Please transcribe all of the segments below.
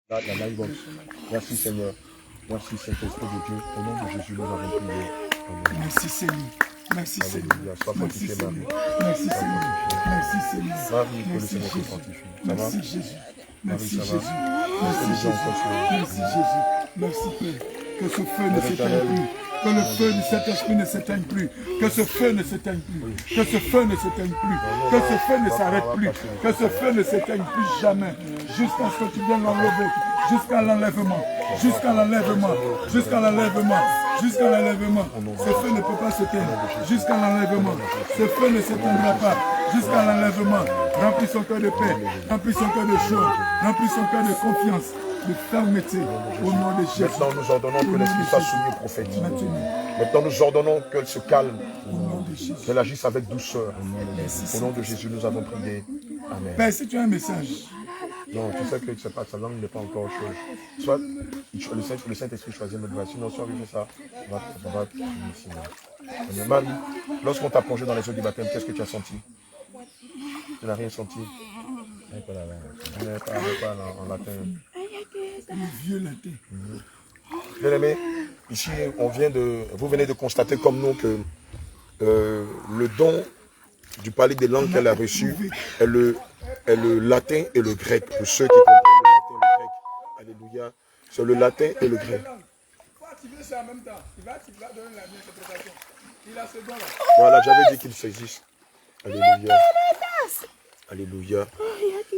La live box. Merci Seigneur. Merci Saint-Esprit de Dieu. Au nom de Jésus, nous avons prié. Amen. Merci Seigneur. Merci Seigneur. Alléluia. Sois fortifié, Marie. Merci Seigneur. Merci Seigneur. Marie, que le Merci Seigneur te Jésus. fortifie. Ça va? Merci Jésus. Merci Marie, ça Jésus. va? Merci Merci Jésus. Merci Jésus. Merci Père. Que ce feu ne s'éteigne plus. Que le feu du Saint-Esprit ne s'éteigne plus. Que ce feu ne s'éteigne plus. Que ce feu ne s'éteigne plus. Que ce feu ne s'arrête plus. Que ce feu ne s'éteigne plus jamais. Jusqu'à ce que tu viennes l'enlever. Jusqu'à l'enlèvement. Jusqu'à l'enlèvement. Jusqu'à l'enlèvement. Jusqu'à l'enlèvement. Ce feu ne peut pas s'éteindre. Jusqu'à l'enlèvement. Ce feu ne s'éteindra pas. Jusqu'à l'enlèvement. Remplis son cœur de paix. Remplis son cœur de joie. Remplis son cœur de confiance. De fermeté au nom de Jésus. Maintenant, nous ordonnons que l'Esprit soit soumis au prophète. Maintenant, nous ordonnons qu'elle se calme, qu'elle agisse avec douceur. Au nom de Jésus, nous avons prié. Amen. Père, si tu as un message. Non, tu sais que pas, sa langue n'est pas encore chose. Soit le Saint-Esprit choisit notre voie. Sinon, soit il fait ça, on va finir. Marie, lorsqu'on t'a plongé dans les eaux du baptême, qu'est-ce que tu as senti? Tu n'as rien senti? On n'est pas en latin. Le vieux latin. Bien aimé, ici, vous venez de constater comme nous que le don du palais des langues qu'elle a reçu est le latin et le grec. Pour ceux qui comprennent le latin et le grec, alléluia, c'est le latin et le grec. Voilà, j'avais dit qu'il saisisse. Alléluia. Alléluia.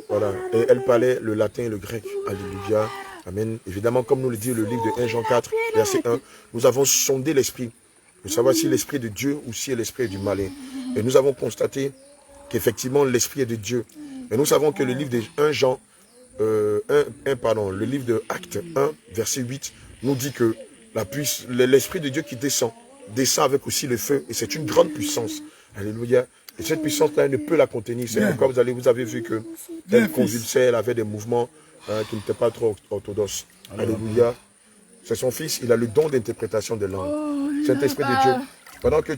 Voilà. Et elle parlait le latin et le grec. Alléluia. Amen. Évidemment, comme nous le dit le livre de 1 Jean 4, verset 1, nous avons sondé l'esprit pour savoir si l'esprit est de Dieu ou si l'esprit est du malin. Et nous avons constaté qu'effectivement l'esprit est de Dieu. Et nous savons que le livre de 1 Jean, le livre de Actes 1, verset 8, nous dit que l'esprit de Dieu qui descend avec aussi le feu. Et c'est une grande puissance. Alléluia. Et cette puissance-là, elle ne peut la contenir. C'est pourquoi vous avez vu qu'elle convulsait, elle avait des mouvements qui n'étaient pas trop orthodoxes. Alléluia. C'est son fils, il a le don d'interprétation des langues. Saint-Esprit de Dieu, pendant que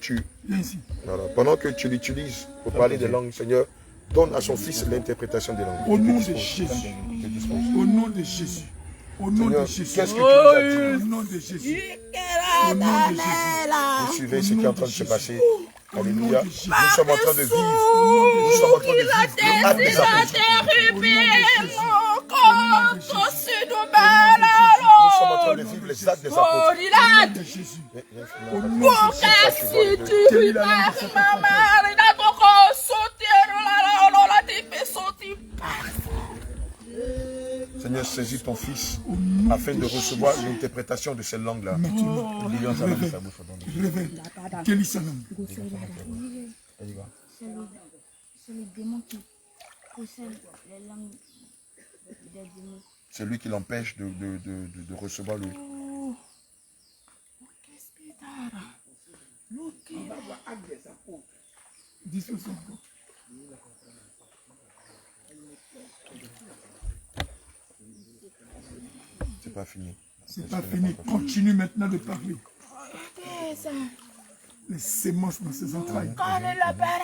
tu l'utilises pour parler des langues, Seigneur, donne à son fils l'interprétation des langues. Au nom de Jésus. Au nom de Jésus. Au nom de Jésus. Qu'est-ce que tu nous as dit? Au nom de Jésus. Au nom de Jésus. Vous suivez ce qui est en train de se passer. Alléluia. Nous sommes en train de vivre. Nous sommes en train de vivre le acte des apôtres. Nous sommes en train de vivre les actes des apôtres. Seigneur, saisis ton fils afin de recevoir l'interprétation de ces langues-là. Réveille. Quel est sa langue? C'est le démon qui possède les langues des démons. C'est lui qui l'empêche de recevoir le... C'est pas fini. C'est pas fini. Continue maintenant de parler. Les sémences dans ses entrailles.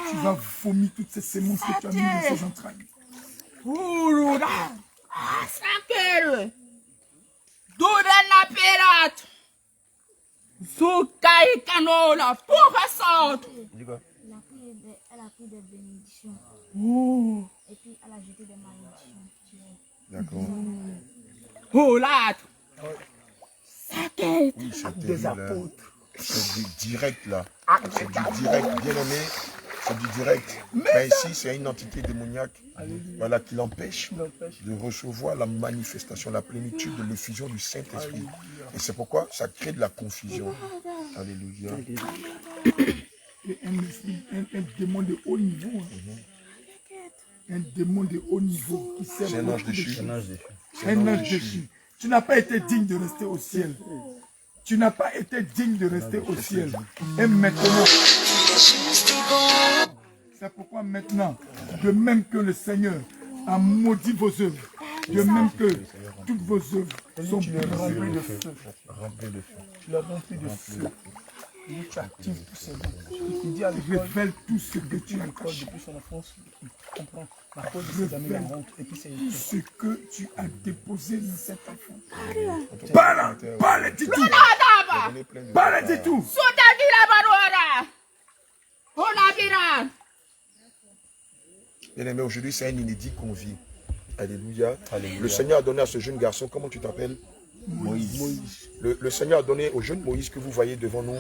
Tu vas vomir toutes ces sémences que tu as mis dans ses entrailles. Elle a pris des bénédictions. Et puis elle a jeté des malédictions. D'accord. Oui, c'est des apôtres. C'est du direct là. C'est du direct, bien aimé. C'est du direct. Mais ici, c'est une entité démoniaque, voilà, qui l'empêche de recevoir la manifestation, la plénitude de l'effusion du Saint-Esprit. Et c'est pourquoi ça crée de la confusion. Alléluia. Un démon de haut niveau. Un démon de haut niveau qui sert. C'est un ange déchu. Un ange déchu. Tu n'as pas été digne de rester au ciel. Tu n'as pas été digne de rester au ciel. Et maintenant, c'est pourquoi maintenant, de même que le Seigneur a maudit vos œuvres, de même que toutes vos œuvres sont remplies de feu. Tu l'as rempli de feu. Tu actives tous ces dons. Il dit à l'école, Révèle tout ce que tu as l'école caché. depuis son enfance, il comprend la cause de ses amis, la honte. Et puis c'est Tout ce que tu as déposé dans cet enfant. Parle, Parle, dis tout. plein de Parle, dis tout. Bien-aimé, aujourd'hui, c'est un inédit qu'on vit. Alléluia. Le Seigneur a donné à ce jeune garçon, comment tu t'appelles? Moïse. Le Seigneur a donné au jeune Moïse que vous voyez devant nous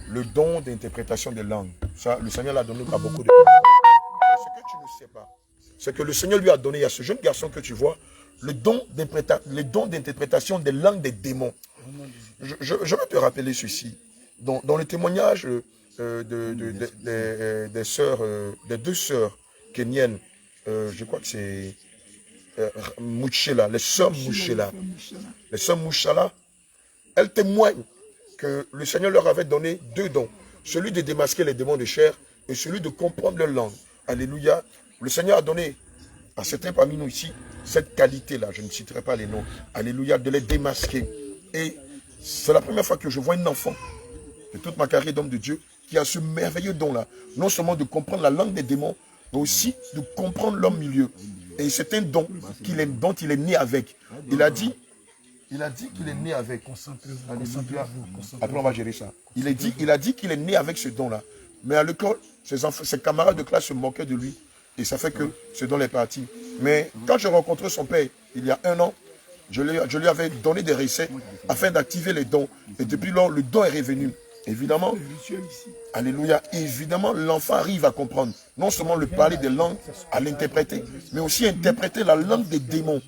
le don d'interprétation des langues. Ça, le Seigneur l'a donné à beaucoup de personnes. Mais ce que tu ne sais pas, c'est que le Seigneur lui a donné à ce jeune garçon que tu vois le don d'interprétation des langues des démons. Je vais te rappeler ceci. Dans le témoignage des sœurs, des deux sœurs kenyenne, je crois que c'est Mouchela, les sœurs Mouchela. Les sœurs Mouchela, elles témoignent que le Seigneur leur avait donné deux dons. Celui de démasquer les démons de chair et celui de comprendre leur langue. Alléluia. Le Seigneur a donné à certains parmi nous ici cette qualité-là. Je ne citerai pas les noms. Alléluia. De les démasquer. Et c'est la première fois que je vois un enfant de toute ma carrière d'homme de Dieu qui a ce merveilleux don-là. Non seulement de comprendre la langue des démons, mais aussi de comprendre l'homme milieu. Et c'est un don dont il est né avec. Il a dit qu'il est né avec. Après, on va gérer ça. Il a dit qu'il est né avec ce don-là. Mais à l'école, ses camarades de classe se moquaient de lui. Et ça fait que ce don est parti. Mais quand j'ai rencontré son père, il y a 1 an, je lui avais donné des recettes afin d'activer les dons. Et depuis lors, le don est revenu. Évidemment, alléluia, évidemment, l'enfant arrive à comprendre, non seulement le parler des langues, à l'interpréter, mais aussi interpréter la langue des démons.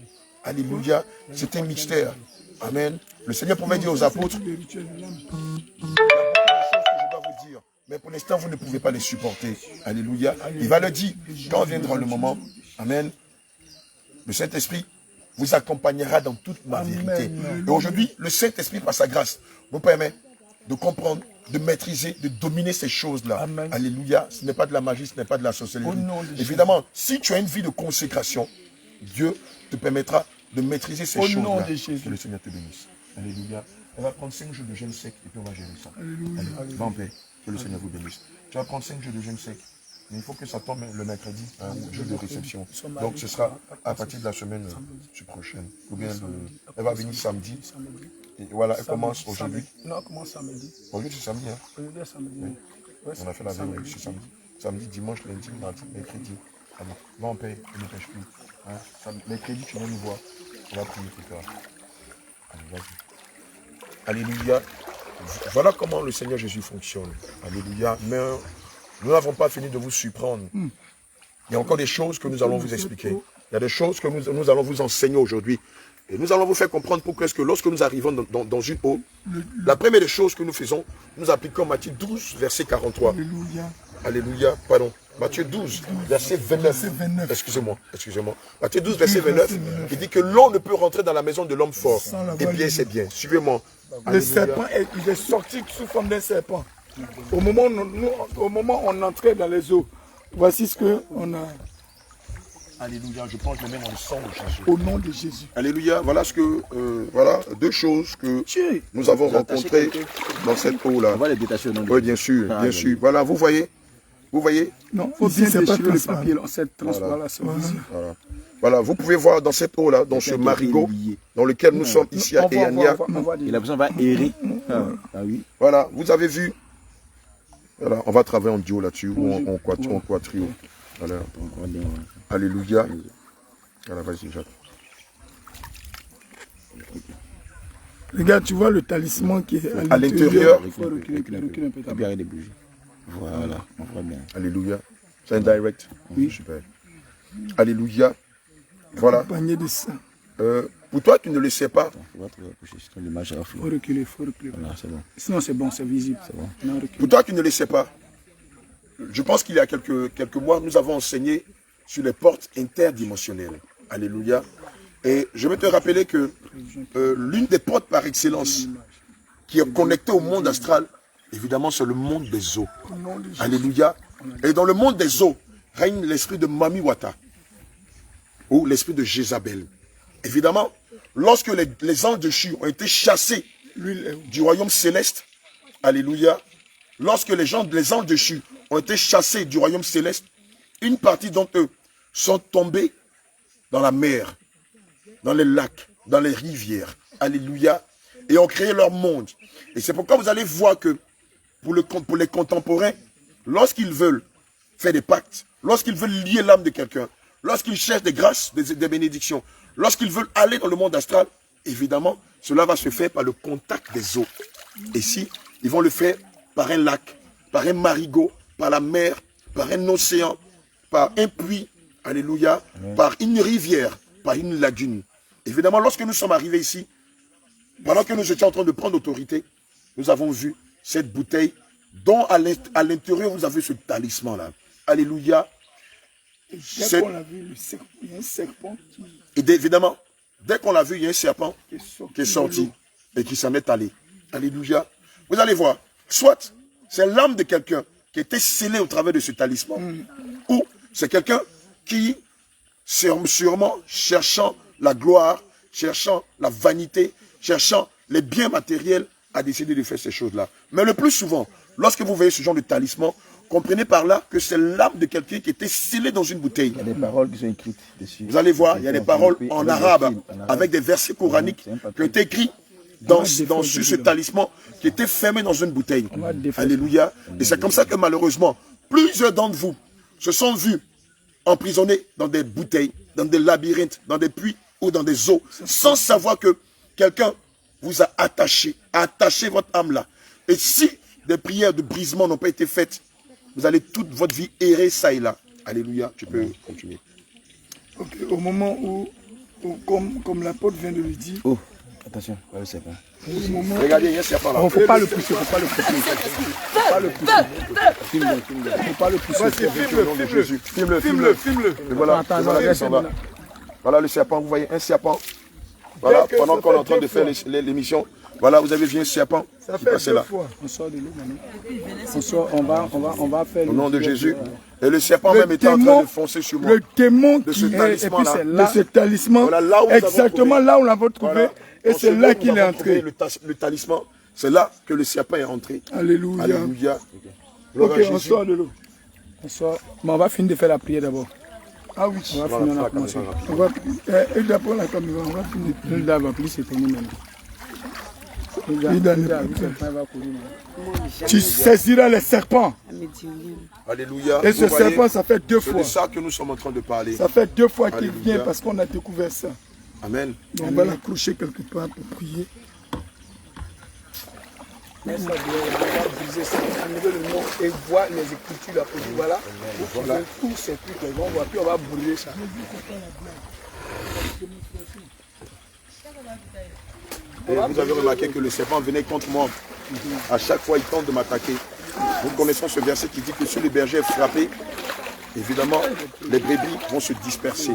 Alléluia, c'est un mystère. Amen. Le Seigneur pouvait dire aux apôtres, il y a beaucoup de choses que je dois vous dire, mais pour l'instant, vous ne pouvez pas les supporter. Alléluia. Il va le dire, quand viendra le moment, amen, le Saint-Esprit vous accompagnera dans toute ma vérité. Et aujourd'hui, le Saint-Esprit, par sa grâce, vous permet de comprendre, de maîtriser, de dominer ces choses-là. Alléluia. Ce n'est pas de la magie, ce n'est pas de la sorcellerie. Évidemment, si tu as une vie de consécration, Dieu te permettra de maîtriser ces choses-là. Que le Seigneur te bénisse. Alléluia. On va prendre 5 jours de jeûne sec et puis on va gérer ça. Allez, va en paix. Que le Seigneur vous bénisse. Tu vas prendre 5 jours de jeûne sec. Mais il faut que ça tombe le mercredi, un jour de réception. Donc ce sera à partir de la semaine prochaine. Ou bien elle va venir samedi. Et voilà, elle commence aujourd'hui. Non, elle commence samedi. Aujourd'hui c'est samedi. Hein? Aujourd'hui c'est samedi. Oui. On a fait la veille, c'est samedi. Samedi, dimanche, lundi, mardi, mercredi. Allez, va en paix, ne pêche plus. Hein? Mercredi, tu viens nous voir. On va prier pour toi. Allez, vas-y. Alléluia. Voilà comment le Seigneur Jésus fonctionne. Alléluia. Mais nous n'avons pas fini de vous surprendre. Il y a encore des choses que nous allons vous expliquer. Il y a des choses que nous allons vous enseigner aujourd'hui. Et nous allons vous faire comprendre pourquoi est-ce que lorsque nous arrivons dans une eau, la première des choses que nous faisons, nous appliquons Matthieu 12, verset 43. Alléluia. Alléluia, pardon. Matthieu 12, verset 29. Excusez-moi. Matthieu 12, verset 29, il dit que l'eau ne peut rentrer dans la maison de l'homme fort. Eh bien, c'est bien. Suivez-moi. Le serpent, il est sorti sous forme d'un serpent. Au moment où on entrait dans les eaux, voici ce qu'on a. Alléluia, je pense même dans le sang de Jésus. Au nom de Jésus. Alléluia, voilà voilà deux choses que nous avons rencontrées dans cette eau-là. On va les détacher au nom de Oui, bien sûr, bien sûr. Voilà, vous voyez? Non, il faut bien déchirer le papier. Voilà, vous pouvez voir dans cette eau-là, dans ce marigot dans lequel nous sommes ici à Eyania. Et la personne va errer. Ah oui. Voilà, vous avez vu. Voilà, on va travailler en duo là-dessus, ou en quatrio. Voilà. Alléluia. Voilà, vas-y, Jacques. Regarde, tu vois le talisman qui est à l'intérieur. Il faut reculer un peu. Et puis arrêter de bouger. Voilà, on voit bien. Alléluia. C'est un direct. Oui. Super. Alléluia. Voilà. Panier de sang. Pour toi, tu ne le sais pas. On va trouver l'image à la Faut reculer. Voilà, c'est bon. Sinon, c'est bon, c'est visible. C'est bon. Non, pour toi, tu ne le sais pas. Je pense qu'il y a quelques mois, nous avons enseigné sur les portes interdimensionnelles. Alléluia. Et je vais te rappeler que l'une des portes par excellence qui est connectée au monde astral, évidemment, c'est le monde des eaux. Alléluia. Et dans le monde des eaux, règne l'esprit de Mami Wata, ou l'esprit de Jézabel. Évidemment, lorsque les anges de Chu ont été chassés du royaume céleste, alléluia, lorsque les anges déchus ont été chassés du royaume céleste, une partie d'entre eux sont tombés dans la mer, dans les lacs, dans les rivières. Alléluia. Et ont créé leur monde. Et c'est pourquoi vous allez voir que pour les contemporains, lorsqu'ils veulent faire des pactes, lorsqu'ils veulent lier l'âme de quelqu'un, lorsqu'ils cherchent des grâces, des bénédictions, lorsqu'ils veulent aller dans le monde astral, évidemment, cela va se faire par le contact des eaux. Et si, ils vont le faire par un lac, par un marigot, par la mer, par un océan, par un puits, alléluia, par une rivière, par une lagune. Évidemment, lorsque nous sommes arrivés ici, pendant que nous étions en train de prendre autorité, nous avons vu cette bouteille dont à l'intérieur vous avez ce talisman-là. Alléluia. Dès qu'on l'a vu, il y a un serpent qui... Et évidemment, dès qu'on l'a vu, il y a un serpent qui est sorti et qui s'en est allé. Alléluia. Vous allez voir, soit c'est l'âme de quelqu'un qui était scellée au travers de ce talisman, ou c'est quelqu'un qui, sûrement cherchant la gloire, cherchant la vanité, cherchant les biens matériels, a décidé de faire ces choses-là. Mais le plus souvent, lorsque vous voyez ce genre de talisman, comprenez par là que c'est l'âme de quelqu'un qui était scellé dans une bouteille. Il y a des paroles qui sont écrites dessus. Vous allez voir, il y a des paroles en arabe, avec des versets coraniques qui ont été écrits sur ce talisman qui était fermé dans une bouteille. Alléluia. Et c'est comme ça que malheureusement, plusieurs d'entre vous se sont vus emprisonnés dans des bouteilles, dans des labyrinthes, dans des puits ou dans des eaux, sans savoir que quelqu'un vous a attaché votre âme là. Et si des prières de brisement n'ont pas été faites, vous allez toute votre vie errer ça et là. Alléluia, tu peux continuer. Ok, au moment où comme l'apôtre vient de le dire, Oh, attention, je ne sais pas. Regardez, il y a un serpent là. Il ne faut pas le pousser, il ne faut pas le pousser. Il ne faut pas le pousser. Filme-le, filme-le. Il ne faut pas le pousser. Filme-le. Et voilà, Attends, voilà, laisse, ça va. Voilà le serpent, vous voyez, un serpent. Voilà, pendant qu'on est en train de faire l'émission, voilà, vous avez vu un serpent qui passait là. On sort de l'eau maintenant. On sort, on va faire... Au nom de Jésus. Et le serpent même était en train de foncer sur moi. le démon De qui ce est talisman-là. de ce talisman, Voilà, là où nous avons exactement trouvé. là où on l'a trouvé, Voilà. et En c'est ce là lieu, qu'il nous est avons trouvé entré. le talisman, c'est là que le serpent est rentré. Alléluia. Alléluia. Ok, Gloire à on Jésus. sort de l'eau. On sort. Mais on va finir de faire la prière d'abord. Ah oui. On va Voilà, finir, on a la commencé. caméra. On va, il doit prendre la caméra, on va finir. Hilda va plus s'éteindre maintenant. Hilda ne Hilda, peut le serpent va courir maintenant. Tu saisiras les serpents. Alléluia. Et ce Vous voyez, serpent, ça fait 2 c'est fois. de ça que nous sommes en train de parler. Ça fait 2 fois qu'il Alléluia. vient parce qu'on a découvert ça. Amen. On va l'accrocher quelque part pour prier. Mais ça doit briser ça, enlever le nom et voir les écritures là pour dire voilà, vous pouvez tous ces trucs là, ils vont voir, puis on va brûler ça. Et vous avez remarqué que le serpent venait contre moi. À chaque fois, il tente de m'attaquer. Nous connaissons ce verset qui dit que si le berger est frappé, évidemment, les brebis vont se disperser.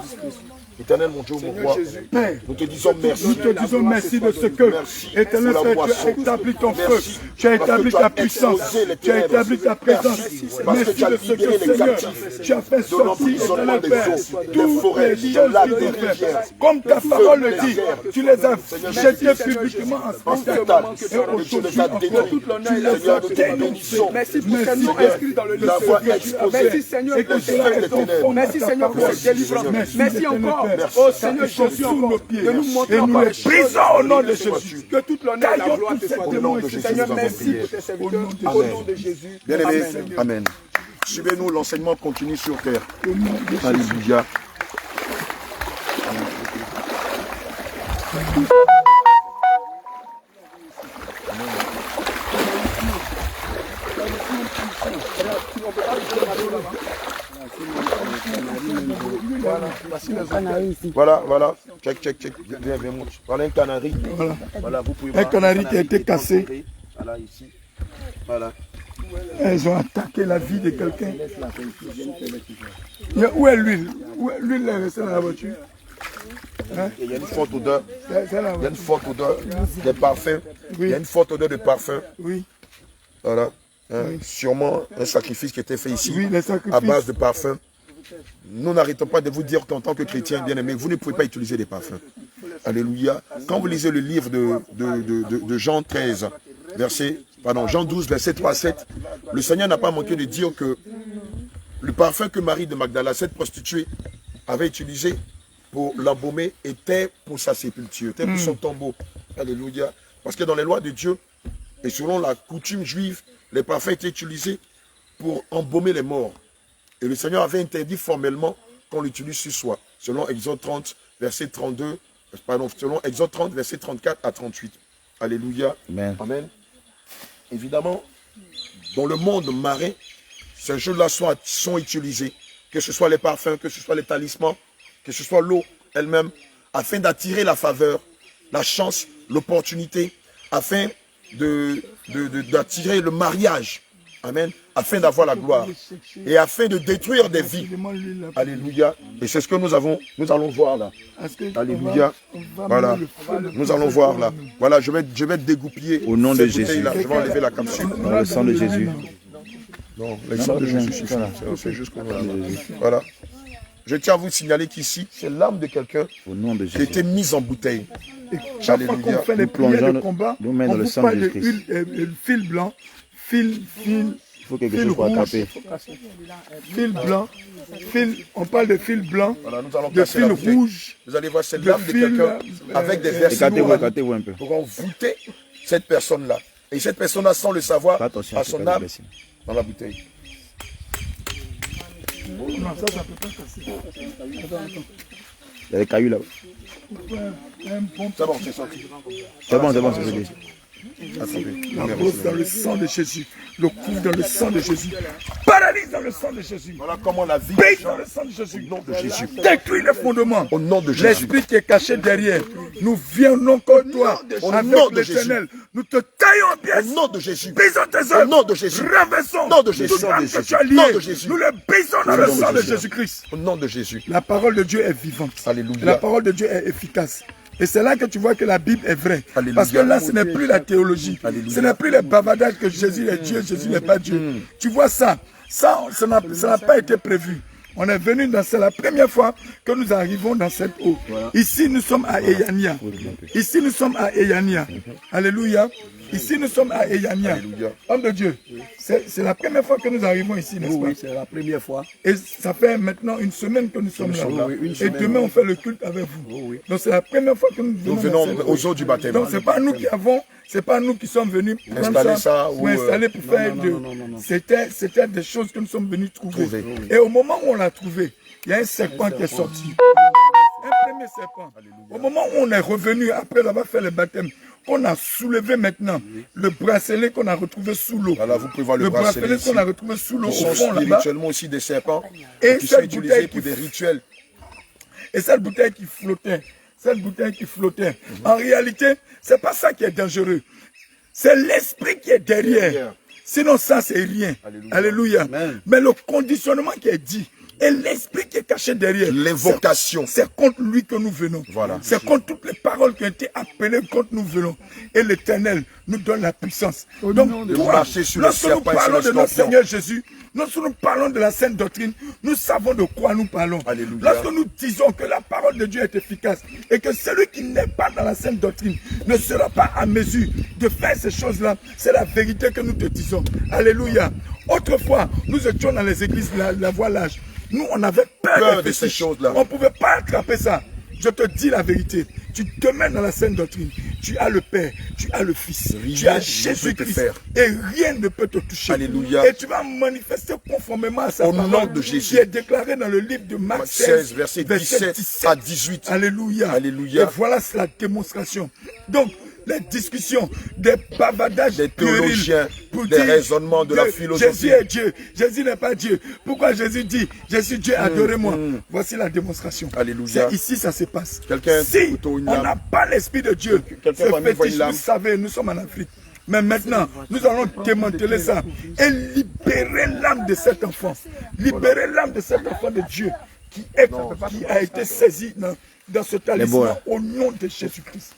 Éternel, mon Dieu, mon roi, Père, nous te disons merci. nous te disons merci de ce que, éternel pour la Père, tu as boisson. établi ton feu, Merci. tu as Parce que établi tu ta as puissance, exposé les tu as ténèbres. établi ta présence. Merci. Parce que Merci tu as de ce libéré que, les Seigneur, captifs tu as fait de sortir, l'emprisonnement éternel des Père, eaux, des tous forêts, les des lions lacs, du des rivière. rivières. Comme ta Feu, parole le des dit, airs. tu les as Seigneur, jetés merci. publiquement en En spectacle. spectacle. Et Et tu les as aujourd'hui détruits. encore, tu les as Seigneur, nous te dénoncés. bénissons. Merci pour Merci, ce nom Père. inscrit dans le livre. La voix exposée. Merci Seigneur Et pour que ce cela est ténèbres. conforme à Merci ta Seigneur pour parole. cette délivrance. Merci encore. Merci. Oh Seigneur Ils sont Jésus sous nos encore. pieds. De nous Et montrer nous encore les les choses. brisons au nom de Jésus. Que toute l'honneur et la Taillons gloire tous te ces soient démons données. et ces Seigneur, nous avons merci prié. pour tes serviteurs. Au nom de Au Jésus. nom de Jésus. Bien-aimés, Amen. amen. Suivez-nous, l'enseignement continue sur terre. Au nom de Jésus. Alléluia. Voilà, voilà. Check. Viens, monte. Voilà un canari. Voilà, vous pouvez Un voir canari qui a été cassé. entouré. Voilà, ici. Voilà. Elles ont attaqué la vie de quelqu'un. Où est l'huile? L'huile est restée dans la voiture. Et il y a une forte odeur. C'est là, Il y a une forte odeur de parfum. Il y a une forte odeur de parfum. oui. Voilà. Sûrement un sacrifice qui était fait ici Oui, les à sacrifices. base de parfum. Nous n'arrêtons pas de vous dire qu'en tant que chrétien bien-aimé, vous ne pouvez pas utiliser des parfums. Alléluia. Quand vous lisez le livre de Jean 13, verset pardon, Jean 12, verset 3 à 7, le Seigneur n'a pas manqué de dire que le parfum que Marie de Magdala, cette prostituée, avait utilisé pour l'embaumer était pour sa sépulture, était pour son tombeau. Alléluia. Parce que dans les lois de Dieu, et selon la coutume juive, les parfums étaient utilisés pour embaumer les morts. Et le Seigneur avait interdit formellement qu'on l'utilise sur soi, selon Exode 30, verset 32, pardon, selon Exode 30, verset 34 à 38. Alléluia. Amen. Amen. Évidemment, dans le monde marin, ces choses-là sont utilisées, que ce soit les parfums, que ce soit les talismans, que ce soit l'eau elle-même, afin d'attirer la faveur, la chance, l'opportunité, afin d'attirer le mariage. Amen. Afin d'avoir la gloire. Et afin de détruire des vies. Alléluia. Et c'est ce que nous allons voir là. Alléluia. Voilà. Nous allons voir là. Voilà, je vais dégoupiller. Au nom de Jésus. Là. Je vais enlever la capsule. Dans le sang de Jésus. Non, le sang de Jésus suffit. C'est juste qu'on voilà. Je tiens à vous signaler qu'ici, c'est l'âme de quelqu'un qui a été mise en bouteille. Et chaque fois qu'on fait les prières de combat, on vous parle de fil blanc, fil rouge, fil blanc, on parle de fil blanc, voilà, nous allons de fil rouge. Vous allez voir, c'est l'âme de quelqu'un avec des versets pour envoûter cette personne-là. Et cette personne-là, sans le savoir, a son âme dans la bouteille. Non, ça ne peut pas casser. Il y a des cailloux là. C'est bon, c'est sorti. C'est bon, c'est sorti. La brosse dans le sang de Jésus. Le couvre dans le sang de Jésus. Paralyse dans le sang de Jésus. Voilà comment la vie. Paye dans le sang de Jésus. Au nom de Jésus. Détruis les fondements. Au nom de Jésus. L'esprit qui est caché derrière. Nous venons contre toi. Avec l'Éternel. Nous te taillons en pièces. Au nom de Jésus. Brisons tes œuvres. Au nom de Jésus. Renversons. Au nom de Jésus. Tout âme que tu as lié. Nous les brisons dans le sang de Jésus-Christ. Au nom de Jésus. La parole de Dieu est vivante. Alléluia. La parole de Dieu est efficace. Et c'est là que tu vois que la Bible est vraie. Alléluia. Parce que là, ce n'est plus la théologie. Alléluia. Ce n'est plus les bavardages que Jésus est Dieu, Jésus n'est pas Dieu. Tu vois ça. Ça n'a pas été prévu. On est venu c'est la première fois que nous arrivons dans cette eau. Voilà. Ici, nous sommes à Eyania. Ici, nous sommes à Eyania. Alléluia. Ici, nous sommes à Eyania. Homme de Dieu, c'est la première fois que nous arrivons ici, n'est-ce pas? Oui, c'est la première fois. Et ça fait maintenant une semaine que nous sommes là. Et demain, on fait le culte avec vous. Donc, c'est la première fois que nous venons aux eaux du baptême. Donc, c'est pas nous qui avons, c'est pas nous qui sommes venus installer ça ou installer pour faire de... C'était des choses que nous sommes venus trouver. Et au moment où on l'a trouvé, il y a un serpent qui est sorti. Un premier serpent. Au moment où on est revenu, après avoir fait le baptême, on a soulevé maintenant le bracelet qu'on a retrouvé sous l'eau. Voilà, vous pouvez voir le bracelet qu'on a retrouvé sous l'eau au fond là-bas. Spirituellement aussi des serpents et qui sont utilisés pour des rituels. Et cette bouteille qui flottait, en réalité, c'est pas ça qui est dangereux. C'est l'esprit qui est derrière. Sinon ça, c'est rien. Alléluia. Mais le conditionnement qui est dit, et l'esprit qui est caché derrière. L'invocation. C'est contre lui que nous venons. Voilà. C'est contre toutes les paroles qui ont été appelées contre nous venons. Et l'Éternel nous donne la puissance. Donc, toi, lorsque nous parlons de notre Seigneur Jésus, lorsque nous parlons de la sainte doctrine, nous savons de quoi nous parlons. Alléluia. Lorsque nous disons que la parole de Dieu est efficace et que celui qui n'est pas dans la sainte doctrine ne sera pas à mesure de faire ces choses-là, c'est la vérité que nous te disons. Alléluia. Autrefois, nous étions dans les églises, la voilage. Nous, on avait peur de ces choses-là. On ne pouvait pas attraper ça. Je te dis la vérité. Tu te mets dans la sainte doctrine. Tu as le Père, tu as le Fils, tu as Jésus-Christ. Et rien ne peut te toucher. Alléluia. Et tu vas manifester conformément à sa parole. Au nom de Jésus. Qui est déclaré dans le livre de Marc 16, verset 17 à 18. Alléluia. Alléluia. Et voilà la démonstration. Donc, les discussions, des bavardages, des théologiens, des raisonnements, de la philosophie. Jésus est Dieu, Jésus n'est pas Dieu. Pourquoi Jésus dit, je suis Dieu, adorez-moi. Voici la démonstration. Alléluia. C'est ici ça se passe. Si on n'a pas l'esprit de Dieu, c'est fétiche, vous savez, nous sommes en Afrique. Mais maintenant, nous allons démanteler ça et libérer l'âme de cet enfant. Libérer l'âme de cet enfant de Dieu qui a été saisi dans ce talisman au nom de Jésus-Christ.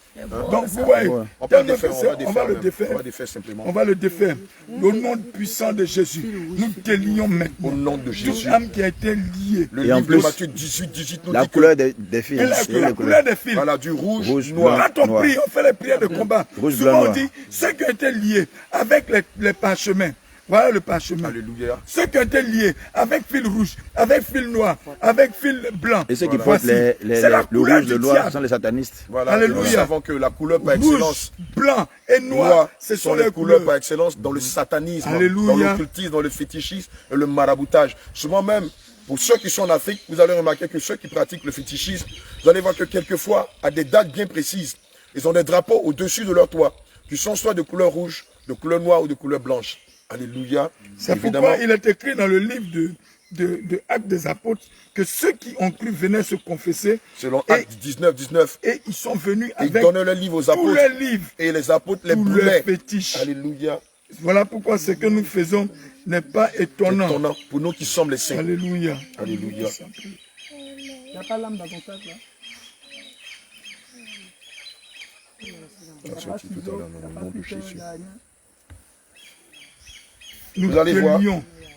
Donc, vous voyez, On va le défaire. On va défaire simplement. On va le défaire. Au nom puissant de Jésus, nous te lions maintenant. Au nom de Jésus. Toute âme qui a été liée. Le Et en livre plus, de Matthieu 18 nous La dit couleur des fils. Et la couleur des fils. voilà, du rouge, Rouge, noir. Quand on noir. prie, on fait les prières de combat. Rouge, Souvent blanc, on noir. dit ceux qui ont été liés avec les parchemins. Voilà le parchemin. Alléluia. Ceux qui ont été liés avec fil rouge, avec fil noir, avec fil blanc. Et ceux qui portent Voici. C'est la le couleur rouge, du le noir, diable. sont les satanistes. Voilà, Alléluia. nous savons que la couleur par excellence, Rouge, blanc et noir, ce sont les couleurs. par excellence dans le satanisme, Alléluia. dans l'occultisme, dans le fétichisme et le maraboutage. Souvent même, pour ceux qui sont en Afrique, vous allez remarquer que ceux qui pratiquent le fétichisme, vous allez voir que quelquefois, à des dates bien précises, ils ont des drapeaux au-dessus de leur toit, qui sont soit de couleur rouge, de couleur noire ou de couleur blanche. Alléluia. C'est pourquoi il est écrit dans le livre de Actes des Apôtres que ceux qui ont cru venaient se confesser. Selon Actes 19. Et ils sont venus Ils avec donnaient le livre aux tous apôtres. les livres, Et les apôtres les tous les brûlaient. fétiches. Alléluia. Voilà pourquoi ce que nous faisons n'est pas étonnant. Étonnant pour nous qui sommes les saints. Alléluia. Alléluia. Il n'y a pas l'âme dans ton sac là. Attention, un petit peu tout à l'heure, dans le nom de Jésus. Nous Vous allez voir.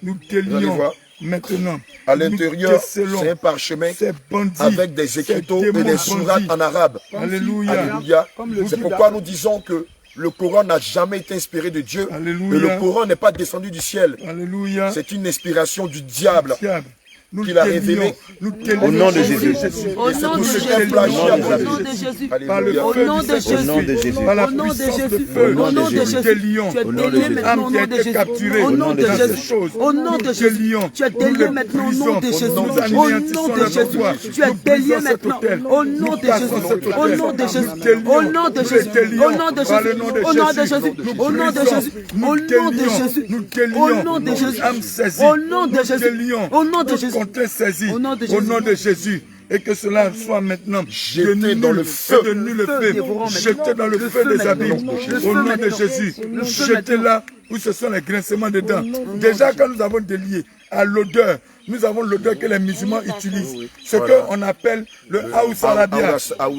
Nous te Vous allez lions voir. maintenant. À l'intérieur, Nous décelons c'est un parchemin ces bandits, avec des ces écriteaux et démons des sourates bandits. en arabe. Alléluia. Alléluia. le C'est Judas. pourquoi nous disons que le Coran n'a jamais été inspiré de Dieu. Alléluia. Et le Coran n'est pas descendu du ciel. Alléluia. C'est une inspiration du diable. Diable. Nous qu'il a te révélé. lions. Nous te Au nom de lions. Jésus. Au c'est nom pour de ce Jésus. qu'un plagiat Au a nom été de fait. Jésus. Par le Alléluia. feu Au nom du de Saint-Esprit. Au nom de Jésus. Par la Au nom de puissance Jésus. du feu. Au nom de Nous Jésus. te lions. Tu es Au nom de délié Jésus. maintenant Âme au qui a nom de été Jésus. capturée Au nom de dans Jésus. ces choses. Au nom Nous de te Jésus. lions. Tu es Nous délié les maintenant au brisons. nom de Jésus. Nous Au nom anéantissons de leur Jésus. pouvoir. Tu es Nous délié brisons cet maintenant autel. au Nous nom de cassons Jésus. cet Au autel. nom de Nous Jésus. te lions. Au nom de Nous Jésus. te lions. Au nom de Par le Jésus. nom de Au nom de Jésus. Jésus. Nous Au nom de brisons. Jésus. Nous Au te nom de lions. Jésus. Nous te Au lions. nom de Jésus. Âme saisie. Au nom de Nous te Jésus. lions. Au nom de Nous Jésus. comptons saisis. Au nom de Au Jésus. nom de Jésus. Et que cela soit maintenant Jeté dans le feu. de nul le feu, dévorant maintenant. jeté dans le Le feu feu des maintenant. abîmes, Le au feu nom de maintenant. Jésus, Le feu jeté là où ce sont les grincements des dents. Déjà quand nous avons délié à l'odeur, nous avons l'odeur que les musulmans utilisent, ce qu'on appelle le Aoussalabia.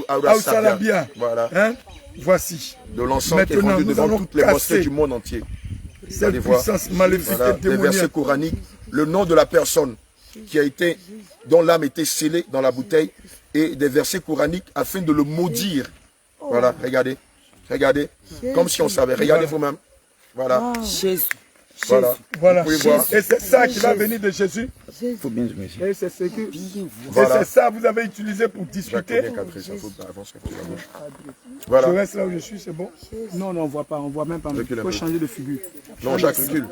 Aoussalabia. Voilà. Hein? Voici. De l'encens qui est Maintenant, vendu nous devant allons toutes les mosquées casser du monde entier. cette Allez voir. puissance maléfique Voilà, et les versets démoniaque. coraniques, le nom de la personne qui a été, dont l'âme était scellée dans la bouteille, et des versets coraniques afin de le maudire. Voilà, regardez, regardez, comme si on savait. Regardez vous-même. Voilà, Jésus. voilà. Voilà. Vous pouvez voir. Et c'est ça qui va venir de Jésus. Il faut bien se mettre. Et c'est ce que Voilà. et c'est ça que vous avez utilisé pour Jacques, discuter. bien cadré, ça faut avancer un peu la gauche. Je Voilà. reste là où je suis, c'est bon. Non, non, on voit pas, on voit même pas. Il Recule un faut peu. changer de figure. Non, Jacques, recule.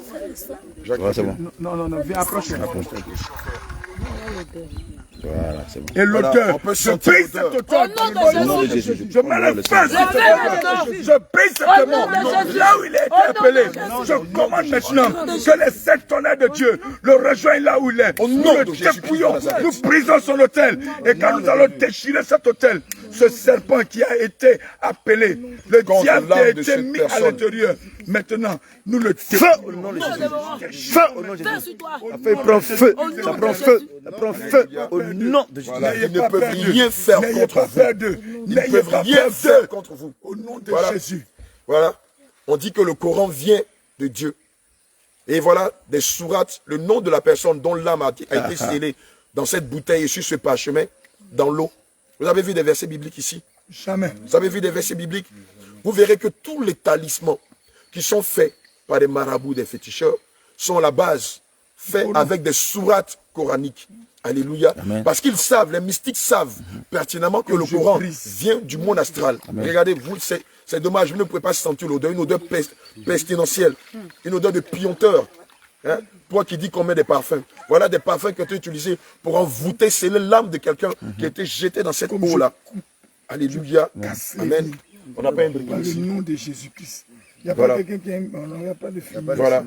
Jacques, Voilà, c'est recule. bon. Non, non, non, viens, approche-toi. Voilà, c'est bon. Et Voilà, l'auteur, on peut je sentir brise l'odeur. cet auteur. Au nom de Jésus. Je mets le feu sur cet auteur. Je brise cet Au nom démon. de Jésus. Là où il a été appelé, je commande maintenant que les 7 tonnerres de Dieu le rejoignent là où il est. Au Nous nom le de Jésus-Christ dépouillons, de Nazareth. nous brisons son autel. Et quand nous allons déchirer cet autel, ce serpent qui a été appelé, le Contre diable qui a l'âme de été cette mis à personne. l'intérieur, maintenant, nous le Feu au nom de Jésus. Feu au nom de Fais Jésus. sur toi. Ça fait prend feu. Au nom Ça de prend Jésus. feu. Ça prend feu au nom de Jésus. Voilà, N'ayez ils ne pas peuvent peur d'eux. rien faire N'ayez contre pas vous. peur d'eux. Ils ne N'ayez peuvent pas rien peur faire d'eux. contre vous. Au nom de Voilà. Jésus. Voilà. On dit que le Coran vient de Dieu. Et voilà des sourates, le nom de la personne dont l'âme a été scellée dans cette bouteille et sur ce parchemin, dans l'eau. Vous avez vu des versets bibliques ici? Jamais. Vous avez vu des versets bibliques? Vous verrez que tous les talismans qui sont faits par des marabouts, des féticheurs, sont à la base faits avec des sourates coraniques. Alléluia. Amen. Parce qu'ils savent, les mystiques savent pertinemment que le je Coran brise. vient du monde astral. Regardez, vous, c'est dommage, vous ne pouvez pas sentir l'odeur, une odeur pestilentielle, une odeur de pionteur. Hein? Toi qui dis qu'on met des parfums. Voilà des parfums qui ont été utilisés pour envoûter, sceller l'âme de quelqu'un qui a été jeté dans cette eau-là. Alléluia. Amen. On n'a pas un briquet Par le ici. nom de Jésus-Christ. Il n'y a Voilà. pas quelqu'un qui aime. Il n'y a pas de film. Voilà.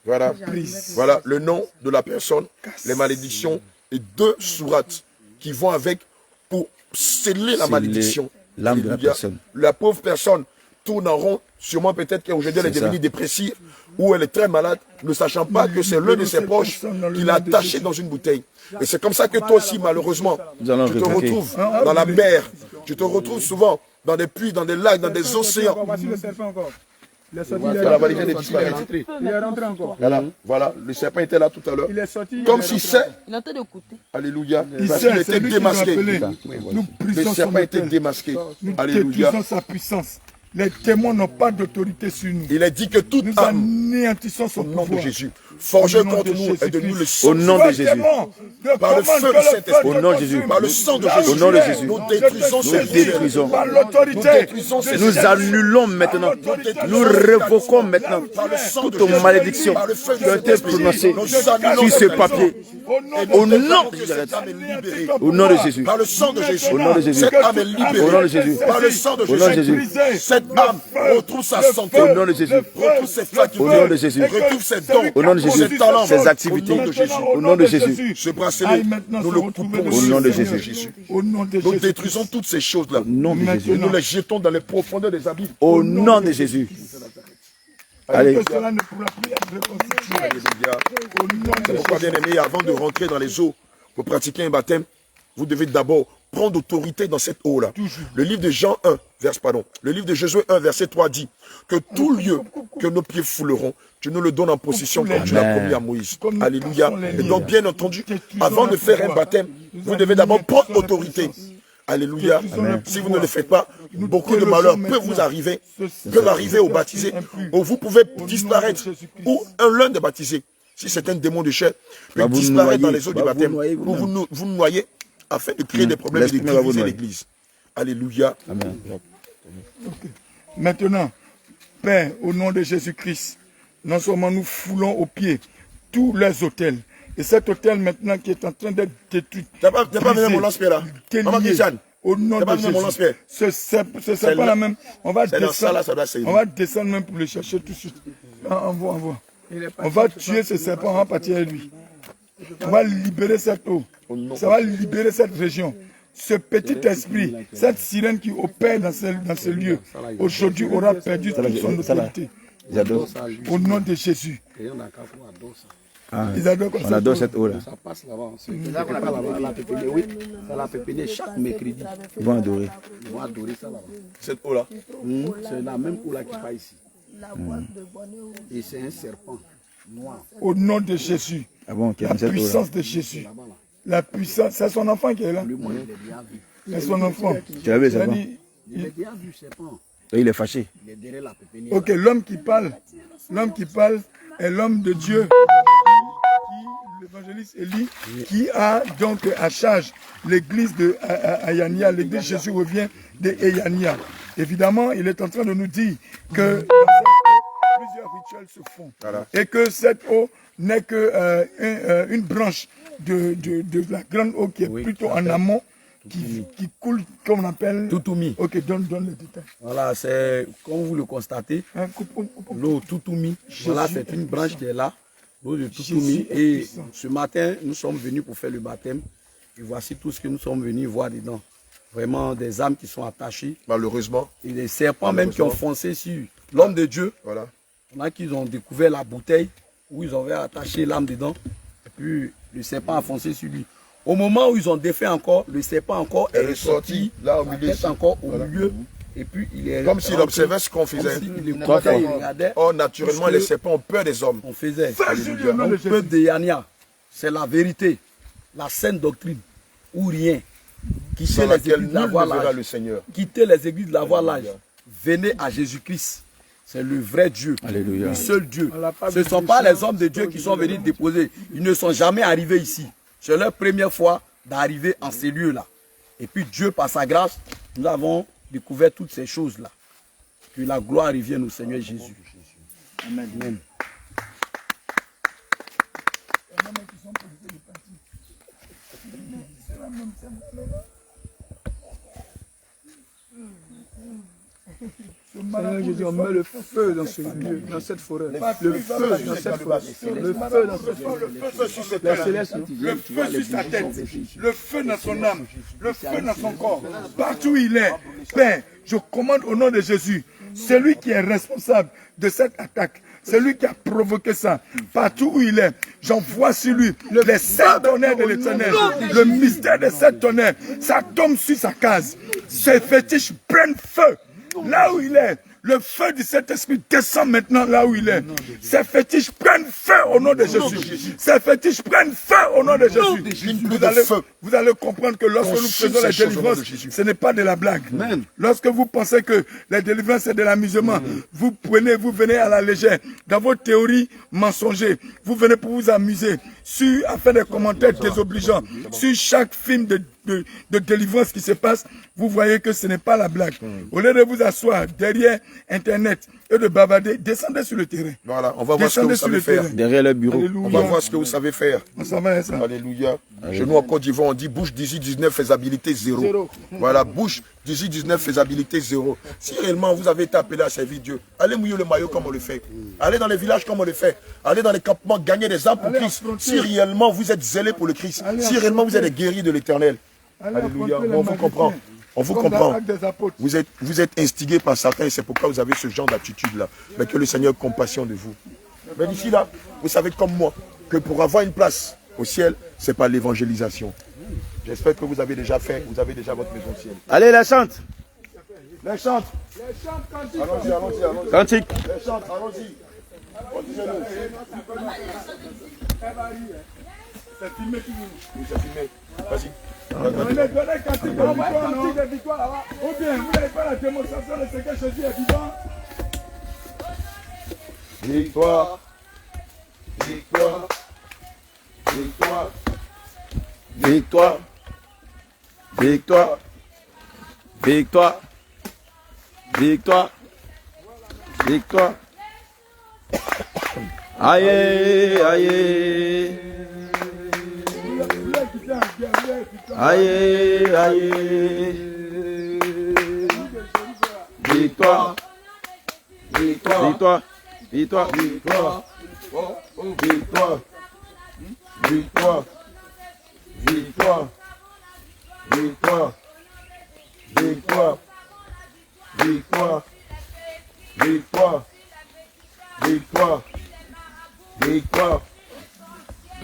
Voilà. Prise. Voilà le nom de la personne, les malédictions et 2 sourates qui vont avec pour sceller la Sceller malédiction. l'âme de la Alléluia. personne. La pauvre personne tourne en rond, sûrement peut-être qu'aujourd'hui elle est C'est ça. devenue dépressive, ou elle est très malade, ne sachant pas que c'est l'un de ses proches qui l'a attaché dans une bouteille. Et c'est comme ça que toi aussi, malheureusement, tu te retrouves dans la mer, tu te retrouves souvent dans des puits, dans des lacs, dans des océans. Voici le serpent encore. Il est sorti, il est rentré encore. Voilà, le serpent était là tout à l'heure. Il est sorti. Comme si c'est... Il est en train d'écouter. Alléluia. Il Parce sait, qu'il c'est était lui qui démasqué. l'a appelé. Nous Le brisons serpent son était autel. démasqué. Nous Alléluia. détruisons sa puissance. Les démons n'ont pas d'autorité sur nous. Il est dit que toute Nous âme, anéantissons son au nom de pouvoir. Jésus, forgé Au nom contre de nous, est de nous le Jésus-Christ. sang. Au nom de Jésus. Par le feu du Saint-Esprit. Au nom de Jésus. Par le sang de Jésus. Au nom de Jésus. Nous détruisons ces détruisons. Par Nous l'autorité. détruisons ces Nous annulons maintenant. Nous révoquons maintenant toute malédiction qui a été prononcée sur ce papier. Au nom de Jésus. Au nom de Jésus. Par le sang de Jésus. Au nom de Jésus. Cette âme est libérée. Au nom de Jésus. Par le sang de Au nom de Jésus. Jésus. Cette âme retrouve sa santé. Au nom de Jésus. Retrouve ses facultés. Au nom de Jésus. Retrouve ses dons. Au nom de Jésus. Ses talents. Ses activités. Au nom de Jésus. Au nom de Jésus. Ce bracelet, nous le coupons Au nom de Seigneur Jésus. Au nom de Nous Jésus. détruisons toutes ces choses-là. Au nom de Jésus. Et nous les jetons dans les profondeurs des abîmes. Au nom de Jésus. Allez. Que cela ne pourra plus être reconstitué. Alléluia. Au nom C'est de pourquoi, bien aimé, avant de rentrer dans les eaux pour pratiquer un baptême, vous devez d'abord prendre autorité dans cette eau-là. Le livre de Jean 1, le livre de Josué 1, verset 3 dit que tout lieu que nos pieds fouleront, tu nous le donnes en possession comme tu l'as promis à Moïse. Alléluia. Et donc, bien entendu, avant de faire un baptême, vous devez d'abord prendre autorité. Alléluia. Si vous ne le faites pas, beaucoup de malheurs peuvent vous arriver, aux baptisés, ou vous pouvez disparaître, ou l'un des baptisés. Si c'est un démon de chair, peut disparaître dans les eaux du baptême, ou vous noyez, afin de créer des problèmes et de diviser l'église. Alléluia. Amen. Maintenant, Père, au nom de Jésus-Christ, non seulement nous foulons aux pieds tous les autels, et cet autel maintenant qui est en train d'être détruit. T'as pas venu mon lance-pierre là? Maman Christiane. Au nom de Jésus. Ce serpent-là même, on va descendre même pour le chercher tout de suite. Envoie. On va tuer ce serpent, on va partir avec lui. On va libérer cette eau. Ça va libérer cette région. Ce petit esprit, cette sirène qui opère dans ce lieu, aujourd'hui aura perdu toute son autorité. Au nom de Jésus. Ils adorent on adore cette eau-là. Ça passe là-bas. Oui, ça l'a pépéné chaque mercredi. Ils vont adorer. Ils vont adorer ça là-bas. Cette eau-là. C'est la même eau-là qui passe ici. Et c'est un serpent noir. Au nom de Jésus. Ah bon, la puissance de Jésus. La puissance, c'est son enfant qui est là. C'est son enfant. Tu as vu le serpent? Il a déjà vu le serpent. Il est fâché. Il est derrière la pépinière. Ok, l'homme qui parle est l'homme de Dieu, l'évangéliste Élie, qui a donc à charge l'église de Ayania, l'église Jésus revient de Ayania. Évidemment, il est en train de nous dire que dans cette eau, plusieurs rituels se font. Voilà. Et que cette eau n'est que une branche de la grande eau qui est plutôt en amont, qui coule, comme on appelle... Toutoumi. Ok, donne le détail. Voilà, c'est, comme vous le constatez, l'eau Toutoumi. Voilà, c'est une branche qui est là, l'eau de Toutoumi. Et ce matin, nous sommes venus pour faire le baptême. Et voici tout ce que nous sommes venus voir dedans. Vraiment des âmes qui sont attachées. Malheureusement. Et des serpents même qui ont foncé sur l'homme de Dieu. Voilà. Il y en a qui ont découvert la bouteille où ils avaient attaché l'âme dedans. Et puis le serpent a foncé sur lui. Au moment où ils ont défait encore, le serpent encore est sorti là au milieu. Encore au milieu. Et puis il est comme s'il observait ce qu'on faisait. Oh, naturellement, les serpents ont peur des hommes. On faisait. Le peuple de Yania, c'est la vérité, la sainte doctrine, ou rien. Quittez les églises de l'avoir l'âge. Quittez les églises de l'avoir l'âge. Venez à Jésus-Christ. C'est le vrai Dieu. Alléluia. Le seul Dieu. Ce ne sont pas les hommes de Dieu qui sont venus déposer. Ils ne sont jamais arrivés ici. C'est leur première fois d'arriver en ces lieux-là. Et puis Dieu, par sa grâce, nous avons découvert toutes ces choses-là. Que la gloire revienne au Seigneur Jésus. Amen. Amen. Seigneur Jésus, on met le feu dans ce lieu, dans cette forêt. Le feu dans cette forêt. Le feu dans cette forêt. Le feu sur cette terre. Le feu sur sa tête. Le feu dans son âme. Le feu dans son corps. Partout où il est. Père, je commande au nom de Jésus, celui qui est responsable de cette attaque, C'est lui qui a provoqué ça. Partout où il est, j'envoie sur lui les 7 tonnerres de l'Éternel. Le mystère des 7 tonnerres. Ça tombe sur sa case. Ses fétiches prennent feu. Là où il est, le feu du Saint-Esprit descend maintenant là où il est. Ces fétiches prennent feu au nom de Jésus. Ces fétiches prennent feu au nom de Jésus. Vous allez comprendre que lorsque nous faisons la délivrance, ce n'est pas de la blague. Lorsque vous pensez que la délivrance c'est de l'amusement, vous venez à la légère. Dans vos théories mensongères, vous venez pour vous amuser, à faire des commentaires désobligeants. Sur chaque film de délivrance qui se passe, vous voyez que ce n'est pas la blague. Au lieu de vous asseoir derrière Internet et de bavarder, descendez sur le terrain. Voilà, on va voir ce que vous savez faire. Derrière le bureau. On va voir ce que vous savez faire. Ça va, ça. Alléluia. Chez nous en Côte d'Ivoire, on dit bouche 18-19, faisabilité 0. Voilà, bouche 18-19, faisabilité 0. Si réellement vous avez été appelé à servir Dieu, allez mouiller le maillot comme on le fait. Allez dans les villages comme on le fait. Allez dans les campements, gagner des âmes pour Christ. Si réellement vous êtes zélés pour le Christ. Si réellement vous êtes des guerriers de l'Éternel. Alléluia. On vous comprend. On vous comprend. Vous êtes instigé par Satan et c'est pourquoi vous avez ce genre d'attitude-là. Mais que le Seigneur ait compassion de vous. Mais d'ici là, vous savez comme moi que pour avoir une place au ciel, c'est par l'évangélisation. J'espère que vous avez déjà fait, vous avez déjà votre maison au ciel. Allez, la chante. Les chantes. Allons-y, allons-y. Cantique. Les chantes, allons-y. C'est filmé qui vous. Oui, c'est filmé. Vas-y. Donnez cantique de victoire là-bas. Ou bien, vous n'avez pas la démonstration de ce que Jésus est vivant. Victoire. Victoire. Victoire. Victoire. Victoire. Victoire. Victoire. Victoire. Aïe, aïe. Aïe, aïe. Victoire. Victoire. Victoire. Victoire. Victoire. Victoire. Victoire. Victoire. Victoire. Victoire. Victoire. Victoire. Victoire. Victoire.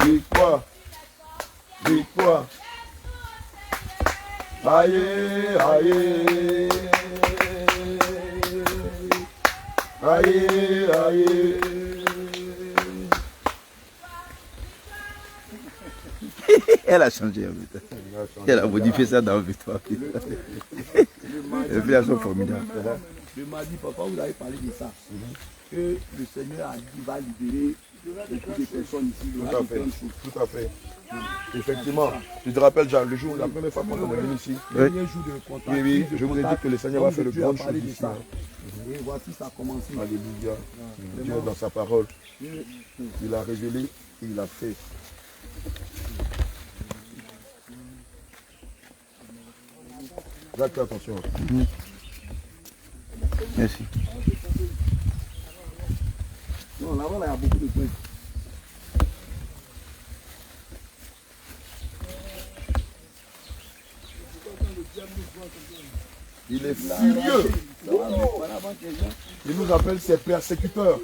Victoire. Victoire. Aïe, aïe. Aïe, aïe. Elle a changé. Elle a modifié ça dans Victoire. Les filles sont formidables. Je m'a dit, papa, vous avez parlé de ça. Que le Seigneur a dit, va libérer beaucoup de personnes ici. Tout à fait. Tout à fait. Effectivement. Tu te rappelles, Jean, le jour, la première fois qu'on est venu ici. Le dernier jour de contact. Oui, oui, je vous ai dit que le Seigneur va faire de grandes choses ici. Et voici, ça a commencé. Alléluia. Dieu dans sa parole. Il a révélé, il a fait. Faites attention. Merci. Non, là-bas, il y a beaucoup de points. Il est furieux. Il nous appelle ses persécuteurs.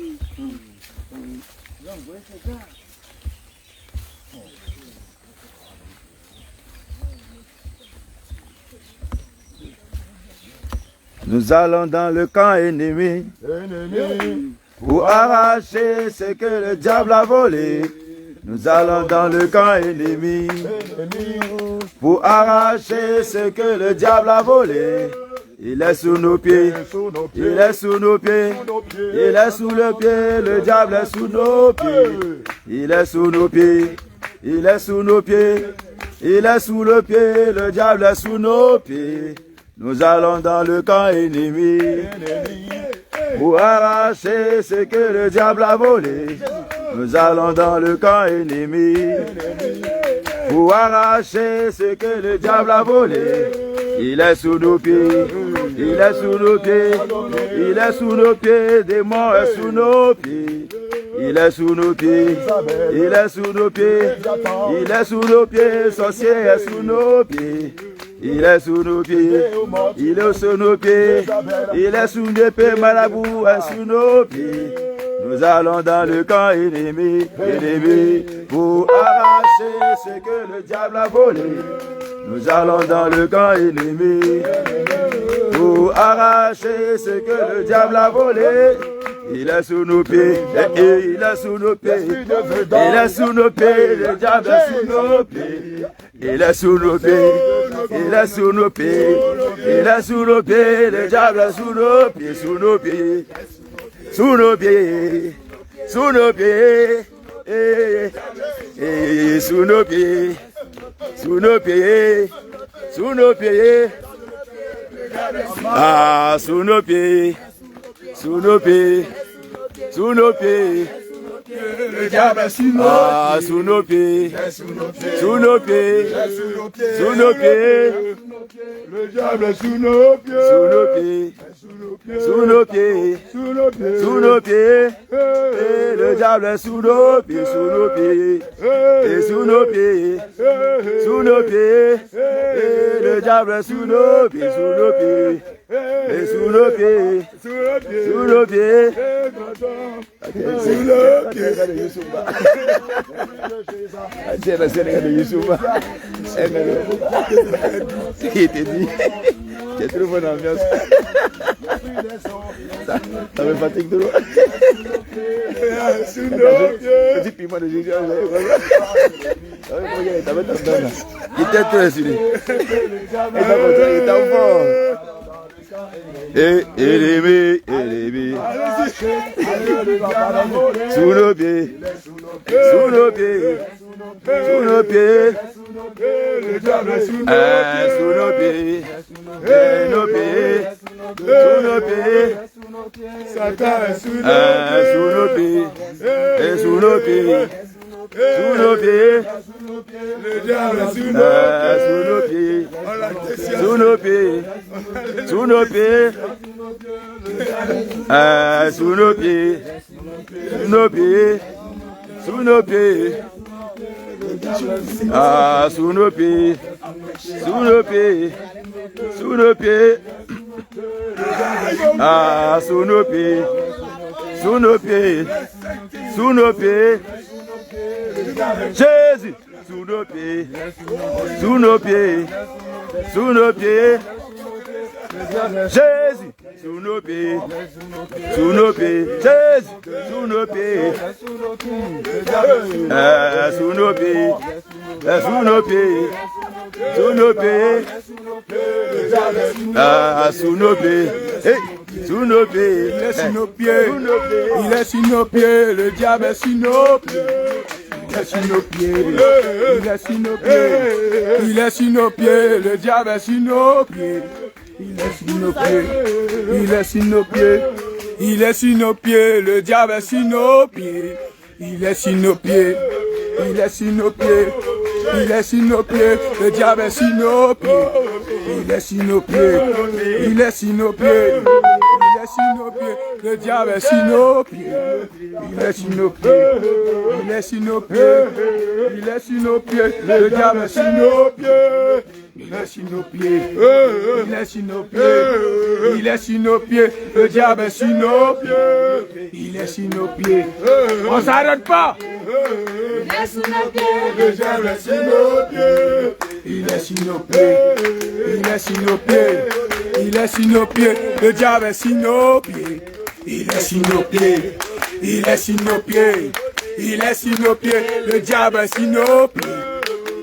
Nous allons dans le camp ennemi pour arracher ce que le diable a volé. Nous allons dans le camp ennemi pour arracher ce que le diable a volé. Il est sous nos pieds, il est sous nos pieds, il est sous le pied, le diable est sous nos pieds. Il est sous nos pieds, il est sous nos pieds, il est sous le pied, le diable est sous nos pieds. Nous allons dans le camp ennemi pour arracher ce que le diable a volé. Nous allons dans le camp ennemi pour arracher ce que le diable a volé. Il est sous nos pieds, il est sous nos pieds, il est sous nos pieds, démon est sous nos pieds. Il est sous nos pieds, il est sous nos pieds, il est sous nos pieds, sorcier est sous nos pieds. Il est sous nos pieds, il est sous nos pieds, il est sous nos pieds, marabout est sous nos pieds. Nous allons dans le camp ennemi, pour arracher ce que le diable a volé. Nous allons dans le camp ennemi, pour arracher ce que le diable a volé. Il est sous nos pieds, il est sous nos pieds, il est sous nos pieds, le diable est sous nos pieds. Il est sous nos pieds, il est sous nos pieds, il est sous nos pieds, le diable est sous nos pieds, sous nos pieds, sous nos pieds, sous nos pieds, sous nos pieds, sous nos pieds, sous nos pieds, ah, sous nos pieds, sous nos pieds, sous nos pieds. Le diable est sous nos pieds. Ah, sous nos pieds, sous nos pieds, sous nos pieds. Le diable est sous nos pieds. Sous nos pieds, sous nos pieds, Sous nos pieds. sous nos pieds. Et le diable est sous nos pieds, sous nos pieds. Et sous nos pieds, sous nos pieds. Et le diable est sous nos pieds, sous nos pieds. Et sous nos pieds, sous nos pieds. Sous nos pieds. Il te dit, tu es trop bonne ambiance. Ça me fatigue trop. Sous nos pieds. Petit piment de Jésus. Il était trop insulé. Il était fort. Ennemi, sous nos pieds, sous nos pieds, sous nos pieds, Le diable est sous nos sous nos pieds, nos pieds, sous nos pieds, Satan est sous sous nos pieds, et sous nos pieds, sous nos pieds, Le diable est sous sous nos pieds, sous nos pieds, sous nos pieds, sous nos pieds, sous nos pieds, sous nos pieds, sous nos pieds, sous nos pieds, sous nos pieds, sous nos pieds, sous nos pieds, sous nos pieds, Jésus, sous nos pieds, sous nos pieds, sous nos pieds, Jésus, sous nos pieds, sous nos pieds, Jésus, sous nos pieds, sous nos pieds, sous nos pieds, sous nos pieds, sous nos pieds, sous nos pieds, Il est sous nos pieds, il est sous nos pieds, le diable est sous nos pieds. Il est sous nos pieds, il est sous nos pieds, il est sous nos pieds, le diable est sous nos pieds. Il est sous nos pieds, il est sous nos pieds, il est sous nos pieds, le diable est sous nos pieds. Il est sous nos pieds, il est sous nos pieds, il est sous nos pieds, le diable est sous nos pieds. Il est sous nos pieds, il est sous nos pieds, il est sous nos pieds, le diable est sous nos pieds. Il est sous nos pieds, il est sous nos pieds, il est sous nos pieds, le diable est sous nos pieds. Il est sous nos pieds, il est sous nos pieds, il est sous nos pieds, le diable est sous nos pieds. Il est sous nos pieds, on s'arrête pas. Il est sous nos pieds. Le diable est sous nos pieds. Il est sous nos pieds, il est sous nos pieds, il est sous nos pieds, le diable est sous nos pieds. Il est sous nos pieds, il est sous nos pieds, il est sous nos pieds, le diable est sous nos pieds.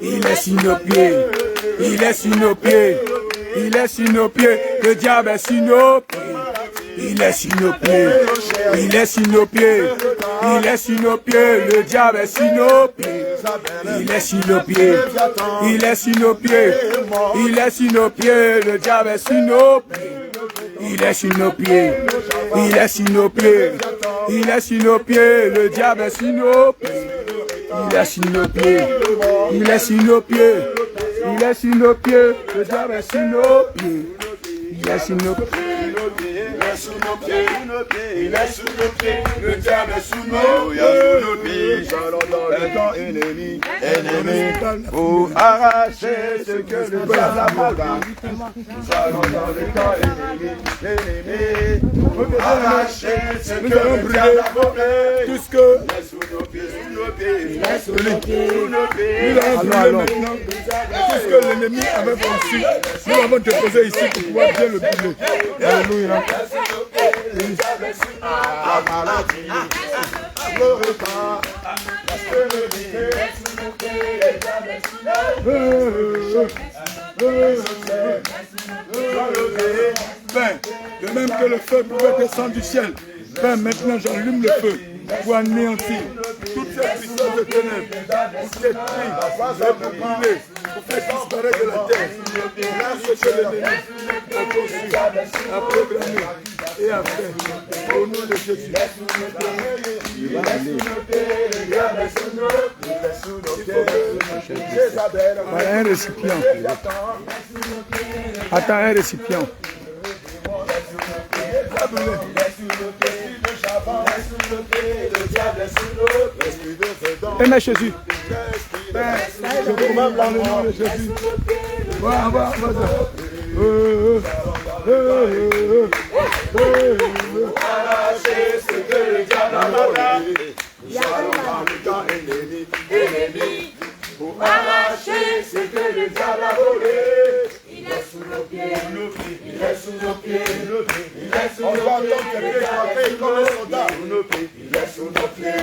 Il est sous nos pieds, il est sous nos pieds, il est sous nos pieds, le diable est sous nos pieds. Il est sous nos pieds, il est sous nos pieds, il est sous nos pieds, le diable est sous nos pieds. Il est sous nos pieds, il est sous nos pieds, il est sous nos pieds, le diable est sous nos pieds. Il est sous nos pieds, il est sous nos pieds, il est sous nos pieds, le diable est sous nos pieds. Il est sous nos pieds, il est sous nos pieds, il est sous nos pieds, le diable est sous nos pieds. Il est sous nos pieds. Il est sous nos pieds, il est sous nos pieds, le diable est sous nos pieds. Nous allons dans le camp ennemi, pour arracher ce que le diable a volé. Nous allons dans le camp ennemi, Arracher ce que nous allons le brûler diable a volé. tout ce que Sous nos pieds, sous nos pieds, sous nos pieds. sous nos pieds. Nous allons brûler maintenant tout ce que l'ennemi avait conçu. Nous l'avons déposé ici pour pouvoir bien le brûler. Alléluia. La maladie, le repas, la stérilité. Père, de même que le feu pouvait descendre du ciel, Père, maintenant j'allume le feu pour anéantir toute cette puissance de ténèbres, pour détruire, pour brûler, pour faire disparaître de la terre. Là, ce que l'ennemi a conçu, a programmé et a fait. Au nom de Jésus. Voilà un récipient. Attends, un récipient. Aimez Jésus. Je vous demande dans le nom de Jésus. Va. Arracher ce que le diable a volé. Nous allons dans le camp ennemi. Pour arracher ce que le diable a volé. Il est sous nos pieds, il est sous nos pieds, il est sous nos pieds, comme un soldat. Il est sous nos pieds,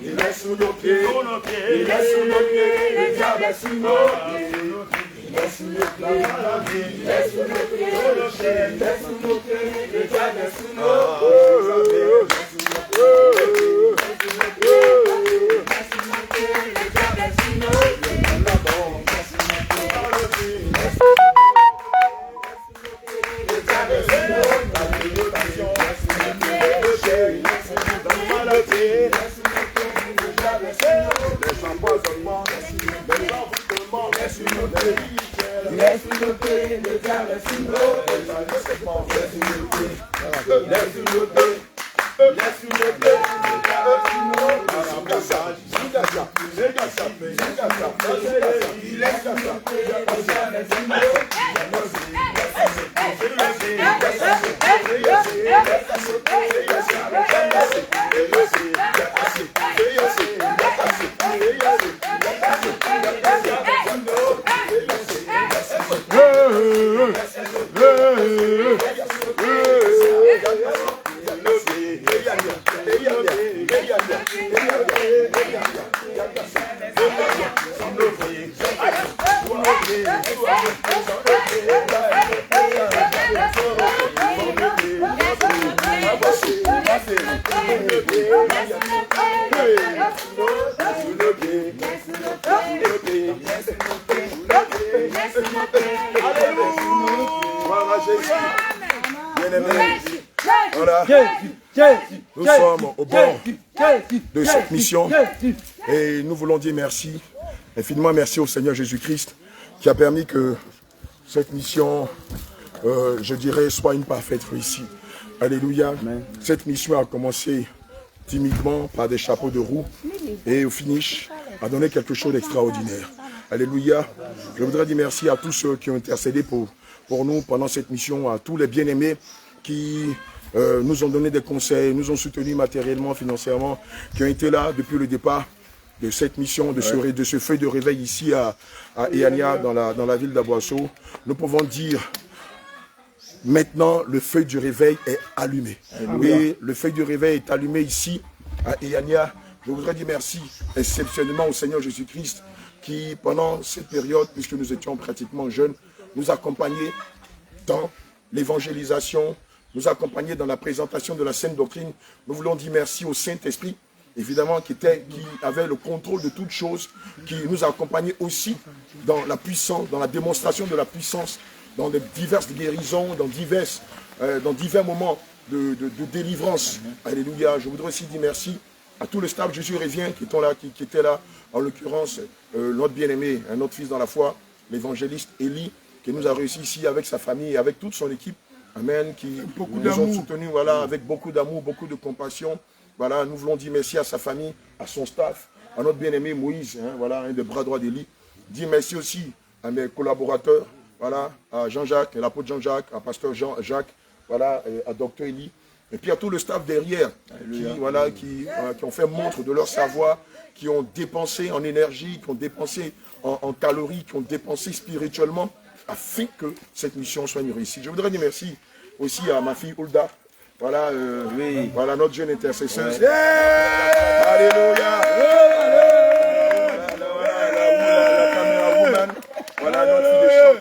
il est sous nos pieds, il est sous nos pieds, le diable est sous nos pieds. Il est sous nos pieds, il est sous nos pieds, il est sous nos pieds, le diable est sous nos Voilà. Nous sommes au bord de cette mission et nous voulons dire merci, infiniment merci au Seigneur Jésus-Christ qui a permis que cette mission, je dirais, soit une parfaite réussite. Alléluia. Cette mission a commencé timidement par des chapeaux de roue et au finish a donné quelque chose d'extraordinaire. Alléluia. Je voudrais dire merci à tous ceux qui ont intercédé pour nous pendant cette mission, à tous les bien-aimés qui nous ont donné des conseils, nous ont soutenus matériellement, financièrement, qui ont été là depuis le départ de cette mission, de ce feu de réveil ici à Eania, dans la ville d'Aboisseau. Nous pouvons dire, maintenant, le feu du réveil est allumé. Oui, le feu du réveil est allumé ici à Eania. Je voudrais dire merci exceptionnellement au Seigneur Jésus-Christ qui, pendant cette période, puisque nous étions pratiquement jeunes, nous accompagnait dans l'évangélisation, nous accompagnait dans la présentation de la Sainte Doctrine. Nous voulons dire merci au Saint-Esprit, évidemment, qui avait le contrôle de toutes choses, qui nous accompagnait aussi dans la puissance, dans la démonstration de la puissance, dans les diverses guérisons, dans divers moments de délivrance. Alléluia. Je voudrais aussi dire merci à tout le staff Jésus revient qui était là, en l'occurrence notre bien-aimé, un autre fils dans la foi, l'évangéliste Élie, qui nous a réussi ici avec sa famille et avec toute son équipe. Amen, qui nous ont soutenus, voilà, avec beaucoup d'amour, beaucoup de compassion. Voilà, nous voulons dire merci à sa famille, à son staff, à notre bien-aimé Moïse, hein, voilà, un des bras droits d'Élie. Dire merci aussi à mes collaborateurs, voilà, à Jean-Jacques, à l'apôtre Jean-Jacques, à pasteur Jean-Jacques, voilà, à docteur Élie. Et puis à tout le staff derrière qui ont fait montre de leur savoir, qui ont dépensé en énergie, qui ont dépensé en calories, qui ont dépensé spirituellement, afin que cette mission soit une réussite. Je voudrais dire merci aussi à ma fille Hulda. Voilà, voilà notre jeune intercesseuse. Alléluia. Voilà notre fille de chante.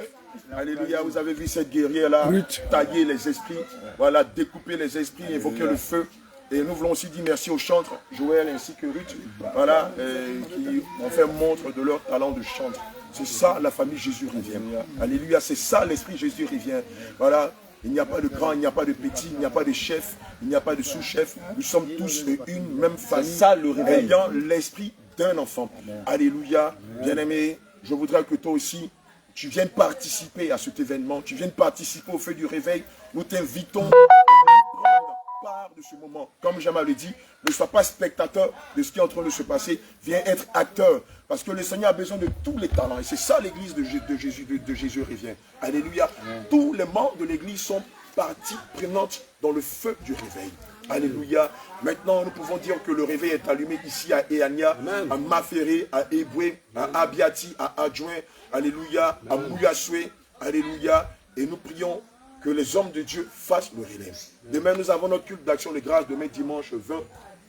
Alléluia, vous avez vu cette guerrière-là tailler les esprits, voilà, découper les esprits, évoquer le feu. Et nous voulons aussi dire merci aux chantres, Joël ainsi que Ruth, voilà, qui ont fait montre de leur talent de chantre. C'est ça la famille Jésus revient. Alléluia, c'est ça l'esprit Jésus revient. Voilà, il n'y a pas de grand, il n'y a pas de petit, il n'y a pas de chef, il n'y a pas de sous-chef. Nous sommes tous une même famille, ça, le réveil, ayant l'esprit d'un enfant. Alléluia, bien-aimé, je voudrais que toi aussi, tu viennes participer à cet événement, tu viennes participer au feu du réveil. Nous t'invitons à prendre part de ce moment. Comme j'aime à le dire, ne sois pas spectateur de ce qui est en train de se passer, viens être acteur. Parce que le Seigneur a besoin de tous les talents. Et c'est ça l'église de Jésus revient. Alléluia. Tous les membres de l'église sont partie prenante dans le feu du réveil. Alléluia. Maintenant, nous pouvons dire que le réveil est allumé ici à Eania, à Maféré, à Eboué, à Abiati, à Adjoint. Alléluia. À Mouyasoué. Alléluia. Et nous prions que les hommes de Dieu fassent le relève. Demain, nous avons notre culte d'action de grâce. Demain, dimanche 20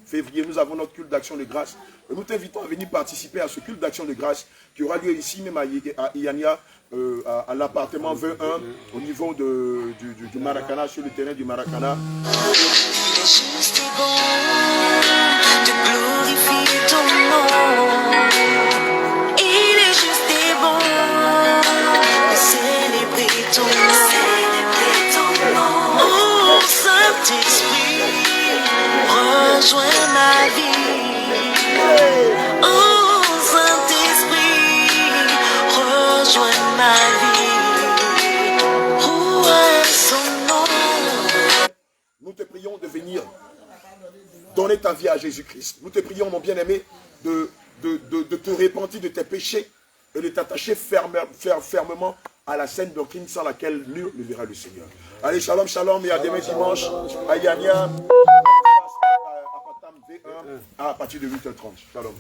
février, nous avons notre culte d'action de grâce. Et nous t'invitons à venir participer à ce culte d'action de grâce qui aura lieu ici, même à Iania, à l'appartement 21, au niveau du Maracana, sur le terrain du Maracana. Il est juste et bon de glorifier ton nom. Il est juste et bon de célébrer ton nom. Oh, Saint-Esprit, rejoins ma vie. Oh, Saint-Esprit, rejoins ma vie. Où est son nom? Nous te prions de venir donner ta vie à Jésus-Christ. Nous te prions, mon bien-aimé, de te repentir de tes péchés et de t'attacher fermement à la saine doctrine sans laquelle nul ne verra le Seigneur. Allez, shalom, shalom, et à demain dimanche, à Yania, à Patam V1, à partir de 8h30. Shalom.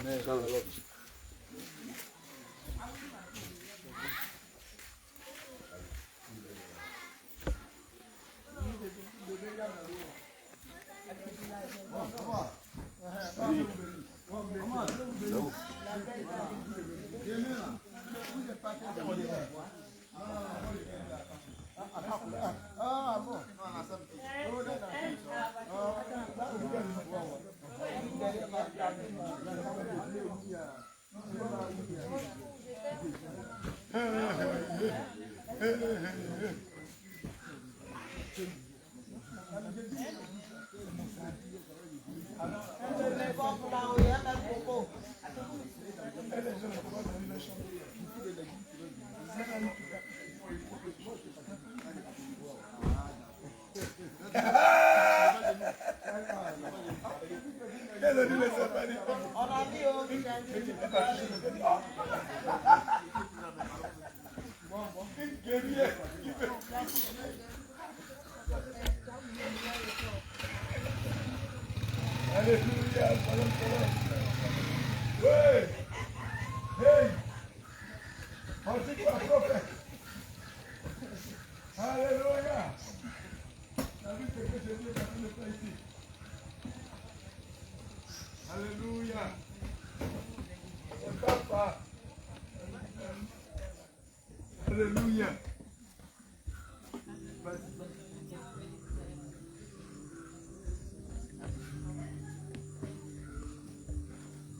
Alléluia.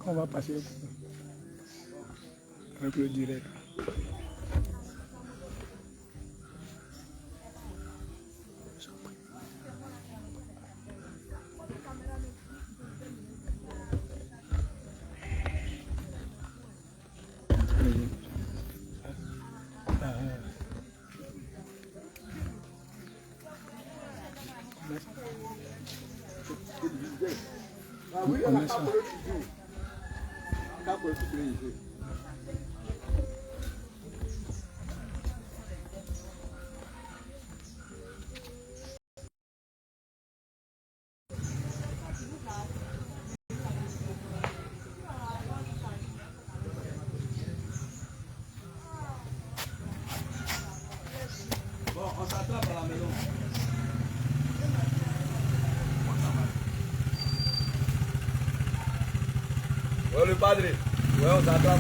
On va passer avec le direct. On met ça. Ouais, le padre. Ouais, on t'attrape.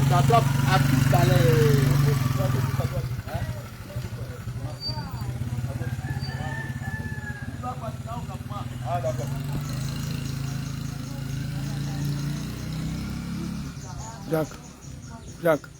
On t'attrape à tout à l'heure. Ah, d'accord. Jacques, Jacques.